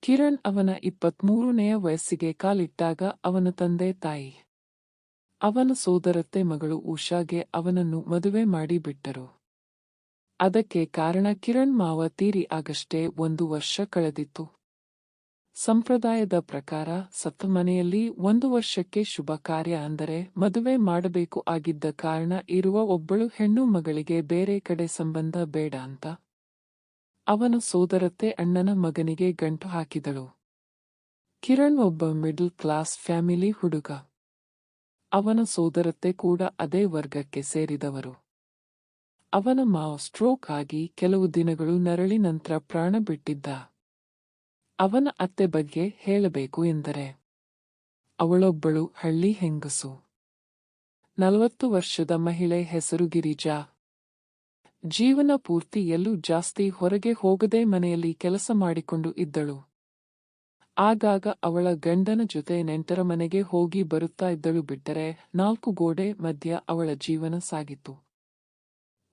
ಕಿರಣ್ ಅವನ 23ನೇ ವಯಸ್ಸಿಗೆ ಕಾಲಿಟ್ಟಾಗ ಅವನ ತಂದೆ ತಾಯಿ ಅವನ ಸೋದರತ್ತೆ ಮಗಳು ಉಷಾಗೆ ಅವನನ್ನು ಮದುವೆ ಮಾಡಿ ಬಿಟ್ಟರು. ಅದಕ್ಕೆ ಕಾರಣ ಕಿರಣ್ ಮಾವ ತೀರಿ ಆಗಷ್ಟೇ 1 ವರ್ಷ ಕಳೆದಿತ್ತು. ಸಂಪ್ರದಾಯದ ಪ್ರಕಾರ ಸತ್ತ ಮನೆಯಲ್ಲಿ 1 ವರ್ಷಕ್ಕೆ ಶುಭ ಕಾರ್ಯ ಅಂದರೆ ಮದುವೆ ಮಾಡಬೇಕು ಆಗಿದ್ದ ಕಾರಣ ಇರುವ ಒಬ್ಬಳು ಹೆಣ್ಣು ಮಗಳಿಗೆ ಬೇರೆ ಕಡೆ ಸಂಬಂಧ ಬೇಡ ಅಂತ ಅವನ ಸೋದರತ್ತೆ ಅಣ್ಣನ ಮಗನಿಗೆ ಗಂಟು ಹಾಕಿದಳು. ಕಿರಣ್ ಒಬ್ಬ ಮಿಡಲ್ ಕ್ಲಾಸ್ ಫ್ಯಾಮಿಲಿ ಹುಡುಗ. ಅವನ ಸೋದರತ್ತೆ ಕೂಡ ಅದೇ ವರ್ಗಕ್ಕೆ ಸೇರಿದವರು. ಅವನ ಮಾವ ಸ್ಟ್ರೋಕ್ ಆಗಿ ಕೆಲವು ದಿನಗಳು ನರಳಿ ನಂತರ ಪ್ರಾಣ ಬಿಟ್ಟಿದ್ದ. ಅವನ ಅತ್ತೆ ಬಗ್ಗೆ ಹೇಳಬೇಕು ಎಂದರೆ ಅವಳೊಬ್ಬಳು ಹಳ್ಳಿ ಹೆಂಗಸು. 40 ವರ್ಷದ ಮಹಿಳೆ, ಹೆಸರು ಗಿರಿಜಾ. ಜೀವನ ಪೂರ್ತಿ ಎಲ್ಲೂ ಜಾಸ್ತಿ ಹೊರಗೆ ಹೋಗದೆ ಮನೆಯಲ್ಲಿ ಕೆಲಸ ಮಾಡಿಕೊಂಡು ಇದ್ದಳು. ಆಗಾಗ ಅವಳ ಗಂಡನ ಜೊತೆ ನೆಂಟರ ಮನೆಗೆ ಹೋಗಿ ಬರುತ್ತಾ ಇದ್ದಳು. ಬಿಟ್ಟರೆ 4 ಗೋಡೆ ಮಧ್ಯ ಅವಳ ಜೀವನ ಸಾಗಿತು.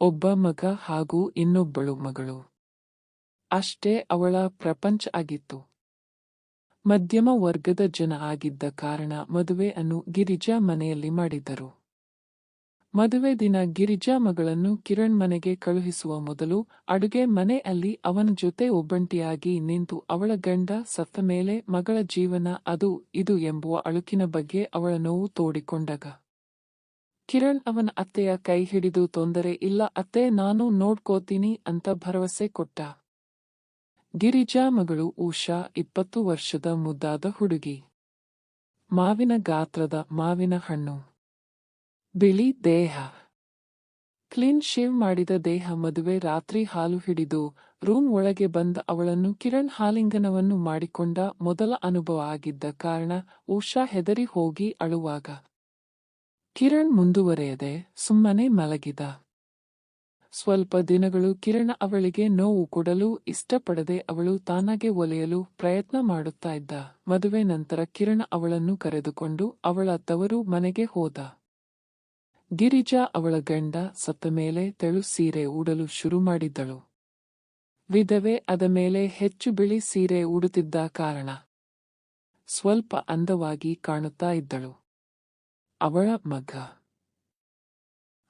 ಒಬ್ಬ ಮಗ ಹಾಗೂ ಇನ್ನೊಬ್ಬಳು ಮಗಳು. ಅಷ್ಟೇ ಅವಳ ಪ್ರಪಂಚ ಆಗಿತ್ತು. ಮಧ್ಯಮ ವರ್ಗದ ಜನ ಆಗಿದ್ದ ಕಾರಣ ಮದುವೆಯನ್ನು ಗಿರಿಜಾ ಮನೆಯಲ್ಲಿ ಮಾಡಿದ್ದರು. ಮದುವೆ ದಿನ ಗಿರಿಜಾ ಮಗಳನ್ನು ಕಿರಣ್ ಮನೆಗೆ ಕಳುಹಿಸುವ ಮೊದಲು ಅಡುಗೆ ಮನೆ ಅಲ್ಲಿ ಅವನ ಜೊತೆ ಒಬ್ಬಂಟಿಯಾಗಿ ನಿಂತು ಅವಳ ಗಂಡ ಸತ್ತ ಮೇಲೆ ಮಗಳ ಜೀವನ ಅದು ಇದು ಎಂಬುವ ಅಳುಕಿನ ಬಗ್ಗೆ ಅವಳ ನೋವು ತೋಡಿಕೊಂಡಾಗ ಕಿರಣ್ ಅವನ ಅತ್ತೆಯ ಕೈ ಹಿಡಿದು ತೊಂದರೆ ಇಲ್ಲ ಅತ್ತೆ, ನಾನು ನೋಡ್ಕೋತೀನಿ ಅಂತ ಭರವಸೆ ಕೊಟ್ಟ. ಗಿರಿಜಾ ಮಗಳು ಉಷಾ 20 ವರ್ಷದ ಮುದ್ದಾದ ಹುಡುಗಿ. ಮಾವಿನ ಗಾತ್ರದ ಮಾವಿನ ಹಣ್ಣು. ಬಿಳಿ ದೇಹ. ಕ್ಲೀನ್ ಶೇವ್ ಮಾಡಿದ ದೇಹ. ಮದುವೆ ರಾತ್ರಿ ಹಾಲು ಹಿಡಿದು ರೂಮ್ ಒಳಗೆ ಬಂದ ಅವಳನ್ನು ಕಿರಣ್ ಆಲಿಂಗನವನ್ನು ಮಾಡಿಕೊಂಡ ಮೊದಲ ಅನುಭವ ಆಗಿದ್ದ ಕಾರಣ ಉಷಾ ಹೆದರಿ ಹೋಗಿ ಅಳುವಾಗ ಕಿರಣ್ ಮುಂದುವರೆಯದೆ ಸುಮ್ಮನೆ ಮಲಗಿದ. ಸ್ವಲ್ಪ ದಿನಗಳು ಕಿರಣ್ ಅವಳಿಗೆ ನೋವು ಕೊಡಲು ಇಷ್ಟಪಡದೆ ಅವಳು ತಾನಾಗೆ ಒಲೆಯಲು ಪ್ರಯತ್ನ ಮಾಡುತ್ತಾ ಇದ್ದ. ಮದುವೆ ನಂತರ ಕಿರಣ್ ಅವಳನ್ನು ಕರೆದುಕೊಂಡು ಅವಳ ತವರು ಮನೆಗೆ ಹೋದ. ಗಿರಿಜಾ ಅವಳ ಗಂಡ ಸತ್ತ ಮೇಲೆ ತೆಳು ಸೀರೆ ಉಡಲು ಶುರು ಮಾಡಿದ್ದಳು. ವಿಧವೆ ಆದ ಮೇಲೆ ಹೆಚ್ಚು ಬಿಳಿ ಸೀರೆ ಉಡುತ್ತಿದ್ದ ಕಾರಣ ಸ್ವಲ್ಪ ಅಂದವಾಗಿ ಕಾಣುತ್ತಾ ಇದ್ದಳು. ಅವಳ ಮಗ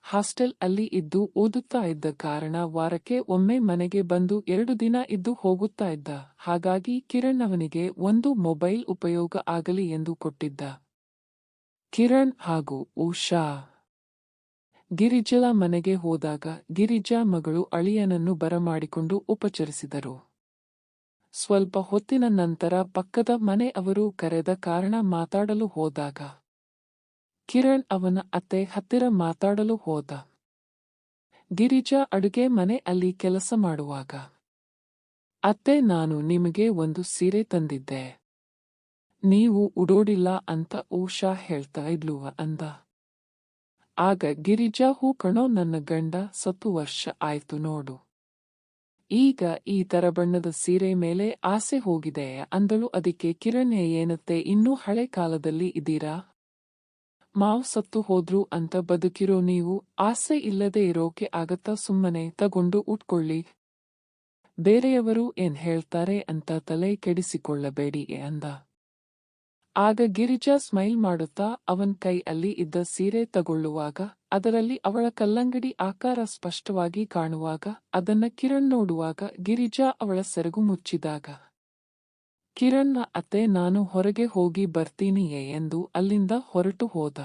ಹಾಸ್ಟೆಲ್ ಅಲ್ಲಿ ಇದ್ದು ಓದುತ್ತಾ ಇದ್ದ ಕಾರಣ ವಾರಕ್ಕೆ ಒಮ್ಮೆ ಮನೆಗೆ ಬಂದು 2 ದಿನ ಇದ್ದು ಹೋಗುತ್ತಾ ಇದ್ದ. ಹಾಗಾಗಿ ಕಿರಣ್ ಅವನಿಗೆ ಒಂದು ಮೊಬೈಲ್ ಉಪಯೋಗ ಆಗಲಿ ಎಂದು ಕೊಟ್ಟಿದ್ದ. ಕಿರಣ್ ಹಾಗೂ ಉಷಾ ಗಿರಿಜಳ ಮನೆಗೆ ಹೋದಾಗ ಗಿರಿಜಾ ಮಗಳು ಅಳಿಯನನ್ನು ಬರಮಾಡಿಕೊಂಡು ಉಪಚರಿಸಿದರು. ಸ್ವಲ್ಪ ಹೊತ್ತಿನ ನಂತರ ಪಕ್ಕದ ಮನೆ ಅವರು ಕರೆದ ಕಾರಣ ಮಾತಾಡಲು ಹೋದಾಗ ಕಿರಣ್ ಅವನ ಅತ್ತೆ ಹತ್ತಿರ ಮಾತಾಡಲು ಹೋದ. ಗಿರಿಜಾ ಅಡುಗೆ ಮನೆ ಅಲ್ಲಿ ಕೆಲಸ ಮಾಡುವಾಗ ಅತ್ತೆ, ನಾನು ನಿಮಗೆ ಒಂದು ಸೀರೆ ತಂದಿದ್ದೆ, ನೀವು ಉಡೋಡಿಲ್ಲ ಅಂತ ಉಷಾ ಹೇಳ್ತಾ ಇದ್ಲುವ ಅಂದ. ಆಗ ಗಿರಿಜಾ, ಹೂ ಕಣೋ, ನನ್ನ ಗಂಡ ಸತ್ತು ವರ್ಷ ಆಯ್ತು ನೋಡು, ಈಗ ಈ ತರ ಬಣ್ಣದ ಸೀರೆ ಮೇಲೆ ಆಸೆ ಹೋಗಿದೆ ಅಂದಳು. ಅದಕ್ಕೆ ಕಿರಣ್, ಏನತ್ತೆ, ಇನ್ನೂ ಹಳೆ ಕಾಲದಲ್ಲಿ ಇದೀರಾ, ಮಾವ್ ಸತ್ತು ಹೋದ್ರು ಅಂತ ಬದುಕಿರೋ ನೀವು ಆಸೆ ಇಲ್ಲದೆ ಇರೋಕೆ ಆಗತ್ತಾ, ಸುಮ್ಮನೆ ತಗೊಂಡು ಉಟ್ಕೊಳ್ಳಿ, ಬೇರೆಯವರು ಏನ್ ಹೇಳ್ತಾರೆ ಅಂತ ತಲೆ ಕೆಡಿಸಿಕೊಳ್ಳಬೇಡಿ ಅಂದ. ಆಗ ಗಿರಿಜಾ ಸ್ಮೈಲ್ ಮಾಡುತ್ತಾ ಅವನ್ ಕೈ ಅಲ್ಲಿ ಇದ್ದ ಸೀರೆ ತಗೊಳ್ಳುವಾಗ ಅದರಲ್ಲಿ ಅವಳ ಕಲ್ಲಂಗಡಿ ಆಕಾರ ಸ್ಪಷ್ಟವಾಗಿ ಕಾಣುವಾಗ ಅದನ್ನ ಕಿರಣ್ ನೋಡುವಾಗ ಗಿರಿಜಾ ಅವಳ ಸೆರಗು ಮುಚ್ಚಿದಾಗ ಕಿರಣ್ನ ಅತ್ತೆ, ನಾನು ಹೊರಗೆ ಹೋಗಿ ಬರ್ತೀನಿಯೇ ಎಂದು ಅಲ್ಲಿಂದ ಹೊರಟು ಹೋದ.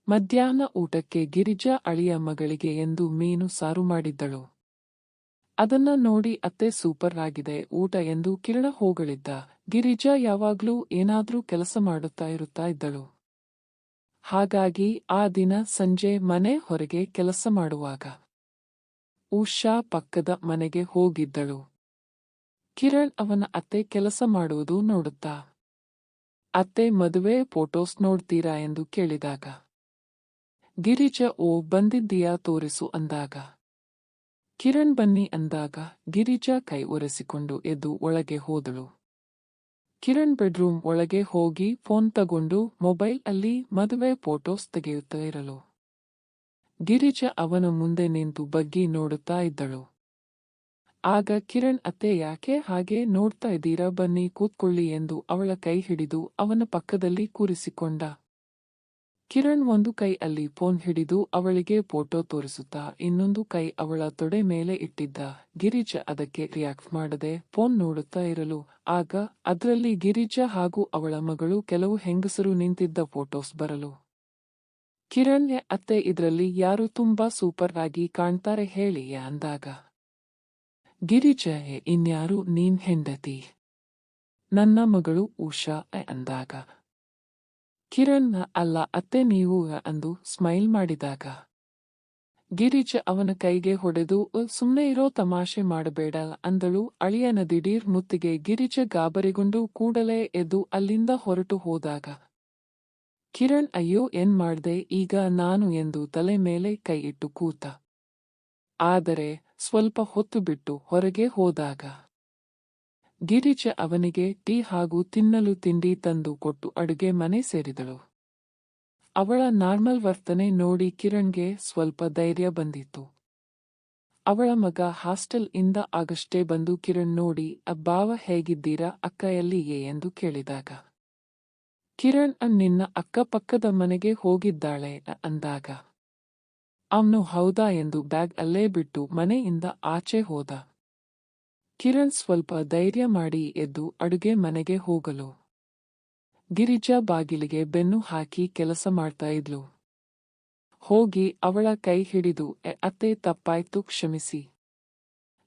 ಮಧ್ಯಾಹ್ನ ಊಟಕ್ಕೆ ಗಿರಿಜಾ ಅಳಿಯ ಮಗಳಿಗೆ ಎಂದು ಮೀನು ಸಾರು ಮಾಡಿದ್ದಳು. ಅದನ್ನ ನೋಡಿ ಅತ್ತೆ, ಸೂಪರ್ ಆಗಿದೆ ಊಟ ಎಂದು ಕಿರಣ ಹೋಗಳಿದ್ದ. ಗಿರಿಜಾ ಯಾವಾಗ್ಲೂ ಏನಾದ್ರೂ ಕೆಲಸ ಮಾಡುತ್ತಾ ಇರುತ್ತಾ ಇದ್ದಳು. ಹಾಗಾಗಿ ಆ ದಿನ ಸಂಜೆ ಮನೆ ಹೊರಗೆ ಕೆಲಸ ಮಾಡುವಾಗ ಉಷಾ ಪಕ್ಕದ ಮನೆಗೆ ಹೋಗಿದ್ದಳು. ಕಿರಣ್ ಅವನ ಅತ್ತೆ ಕೆಲಸ ಮಾಡುವುದು ನೋಡುತ್ತಾ, ಅತ್ತೆ, ಮದುವೆ ಫೋಟೋಸ್ ನೋಡ್ತೀರಾ ಎಂದು ಕೇಳಿದಾಗ ಗಿರಿಜಾ, ಓ ಬಂದಿದ್ದೀಯಾ ತೋರಿಸು ಅಂದಾಗ ಕಿರಣ್ ಬನ್ನಿ ಅಂದಾಗ ಗಿರಿಜಾ ಕೈ ಒರೆಸಿಕೊಂಡು ಎದ್ದು ಒಳಗೆ ಹೋದಳು. ಕಿರಣ್ ಬೆಡ್ರೂಮ್ ಒಳಗೆ ಹೋಗಿ ಫೋನ್ ತಗೊಂಡು ಮೊಬೈಲ್ ಅಲ್ಲಿ ಮದುವೆ ಫೋಟೋಸ್ ತೆಗೆಯುತ್ತಾ ಇರಲು ಗಿರಿಜಾ ಅವನ ಮುಂದೆ ನಿಂತು ಬಗ್ಗಿ ನೋಡುತ್ತಾ ಇದ್ದಳು. ಆಗ ಕಿರಣ್ ಅತ್ತೆ ಯಾಕೆ ಹಾಗೆ ನೋಡ್ತಾ ಇದ್ದೀರಾ, ಬನ್ನಿ ಕೂತ್ಕೊಳ್ಳಿ ಎಂದು ಅವಳ ಕೈ ಹಿಡಿದು ಅವನ ಪಕ್ಕದಲ್ಲಿ ಕೂರಿಸಿಕೊಂಡ. ಕಿರಣ್ ಒಂದು ಕೈ ಅಲ್ಲಿ ಫೋನ್ ಹಿಡಿದು ಅವಳಿಗೆ ಫೋಟೋ ತೋರಿಸುತ್ತಾ ಇನ್ನೊಂದು ಕೈ ಅವಳ ತೊಡೆ ಮೇಲೆ ಇಟ್ಟಿದ್ದ. ಗಿರಿಜಾ ಅದಕ್ಕೆ ರಿಯಾಕ್ಟ್ ಮಾಡದೆ ಫೋನ್ ನೋಡುತ್ತಾ ಇರಲು, ಆಗ ಅದ್ರಲ್ಲಿ ಗಿರಿಜಾ ಹಾಗೂ ಅವಳ ಮಗಳು ಕೆಲವು ಹೆಂಗಸರು ನಿಂತಿದ್ದ ಫೋಟೋಸ್ ಬರಲು. ಕಿರಣ್ ಅತ್ತೆ ಇದ್ರಲ್ಲಿ ಯಾರು ತುಂಬಾ ಸೂಪರ್ ಆಗಿ ಕಾಣ್ತಾರೆ ಹೇಳಿ ಅಂದಾಗ, ಗಿರಿಜಾ ಇನ್ಯಾರು, ನೀನ್ ಹೆಂಡತಿ, ನನ್ನ ಮಗಳು ಉಷಾ ಅಂದಾಗ, ಕಿರಣ್ ಅಲ್ಲ ಅತ್ತೆ ನೀವು ಅಂದು ಸ್ಮೈಲ್ ಮಾಡಿದಾಗ, ಗಿರಿಜಾ ಅವನ ಕೈಗೆ ಹೊಡೆದು ಸುಮ್ನೆ ಇರೋ, ತಮಾಷೆ ಮಾಡಬೇಡ ಅಂದಳು. ಅಳಿಯನ ದಿಢೀರ್ ಮುತ್ತಿಗೆ ಗಿರಿಜಾ ಗಾಬರಿಗೊಂಡು ಕೂಡಲೇ ಎದ್ದು ಅಲ್ಲಿಂದ ಹೊರಟು ಹೋದಾಗ, ಕಿರಣ್ ಅಯ್ಯೋ ಏನ್ ಮಾಡ್ದೆ ಈಗ ನಾನು ಎಂದು ತಲೆ ಮೇಲೆ ಕೈ ಇಟ್ಟು ಕೂತ. ಆದರೆ ಸ್ವಲ್ಪ ಹೊತ್ತು ಬಿಟ್ಟು ಹೊರಗೆ ಹೋದಾಗ ಗಿರಿಜಾ ಅವನಿಗೆ ಟೀ ಹಾಗೂ ತಿನ್ನಲು ತಿಂಡಿ ತಂದು ಕೊಟ್ಟು ಅಡುಗೆ ಮನೆ ಸೇರಿದಳು. ಅವಳ ನಾರ್ಮಲ್ ವರ್ತನೆ ನೋಡಿ ಕಿರಣ್ಗೆ ಸ್ವಲ್ಪ ಧೈರ್ಯ ಬಂದಿತ್ತು. ಅವಳ ಮಗ ಹಾಸ್ಟೆಲ್ ಇಂದ ಆಗಷ್ಟೇ ಬಂದು ಕಿರಣ್ ನೋಡಿ ಬಾವ ಹೇಗಿದ್ದೀರಾ, ಅಕ್ಕ ಎಲ್ಲಿಯೇ ಎಂದು ಕೇಳಿದಾಗ, ಕಿರಣ್ ನಿನ್ನ ಅಕ್ಕಪಕ್ಕದ ಮನೆಗೆ ಹೋಗಿದ್ದಾಳೆ ಅಂದಾಗ, ಅವನು ಹೌದಾ ಎಂದು ಬ್ಯಾಗ್ ಅಲ್ಲೇ ಬಿಟ್ಟು ಮನೆಯಿಂದ ಆಚೆ ಹೋದ. ಕಿರಣ್ ಸ್ವಲ್ಪ ಧೈರ್ಯ ಮಾಡಿ ಎದ್ದು ಅಡುಗೆ ಮನೆಗೆ ಹೋಗಲು ಗಿರಿಜಾ ಬಾಗಿಲಿಗೆ ಬೆನ್ನು ಹಾಕಿ ಕೆಲಸ ಮಾಡ್ತಾ ಇದ್ಲು. ಹೋಗಿ ಅವಳ ಕೈ ಹಿಡಿದು ಅತ್ತೆ ತಪ್ಪಾಯ್ತು ಕ್ಷಮಿಸಿ,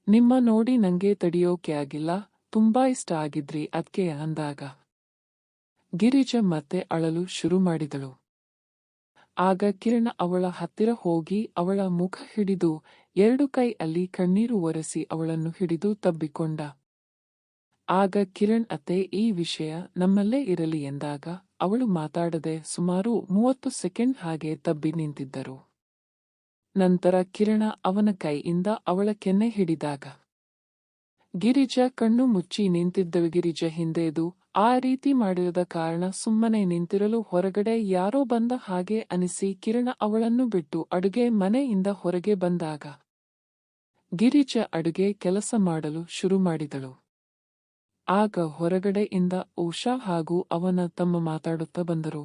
ನಿಮ್ಮ ನೋಡಿ ನಂಗೆ ತಡಿಯೋಕೆ ಆಗಿಲ್ಲ, ತುಂಬಾ ಇಷ್ಟ ಆಗಿದ್ರಿ ಅದ್ಕೆ ಅಂದಾಗ, ಗಿರಿಜಾ ಮತ್ತೆ ಅಳಲು ಶುರು ಮಾಡಿದಳು. ಆಗ ಕಿರಣ್ ಅವಳ ಹತ್ತಿರ ಹೋಗಿ ಅವಳ ಮುಖ ಹಿಡಿದು ಎರಡು ಕೈ ಅಲ್ಲಿ ಕಣ್ಣೀರು ಒರೆಸಿ ಅವಳನ್ನು ಹಿಡಿದು ತಬ್ಬಿಕೊಂಡ. ಆಗ ಕಿರಣ್ ಅತ್ತೆ ಈ ವಿಷಯ ನಮ್ಮಲ್ಲೇ ಇರಲಿ ಎಂದಾಗ ಅವಳು ಮಾತಾಡದೆ ಸುಮಾರು 30 ಸೆಕೆಂಡ್ ಹಾಗೆ ತಬ್ಬಿ ನಿಂತಿದ್ದರು. ನಂತರ ಕಿರಣ ಅವನ ಕೈಯಿಂದ ಅವಳ ಕೆನ್ನೆ ಹಿಡಿದಾಗ ಗಿರಿಜಾ ಕಣ್ಣು ಮುಚ್ಚಿ ನಿಂತಿದ್ದಳು. ಗಿರಿಜಾ ಹಿಂದೆದು ಆ ರೀತಿ ಮಾಡಿರದ ಕಾರಣ ಸುಮ್ಮನೆ ನಿಂತಿರಲು ಹೊರಗಡೆ ಯಾರೋ ಬಂದ ಹಾಗೆ ಅನಿಸಿ ಕಿರಣ ಅವಳನ್ನು ಬಿಟ್ಟು ಅಡುಗೆ ಮನೆಯಿಂದ ಹೊರಗೆ ಬಂದಾಗ ಗಿರಿಜಾ ಅಡುಗೆ ಕೆಲಸ ಮಾಡಲು ಶುರು ಮಾಡಿದಳು. ಆಗ ಹೊರಗಡೆಯಿಂದ ಉಷಾ ಹಾಗೂ ಅವನ ತಮ್ಮ ಮಾತಾಡುತ್ತಾ ಬಂದರು.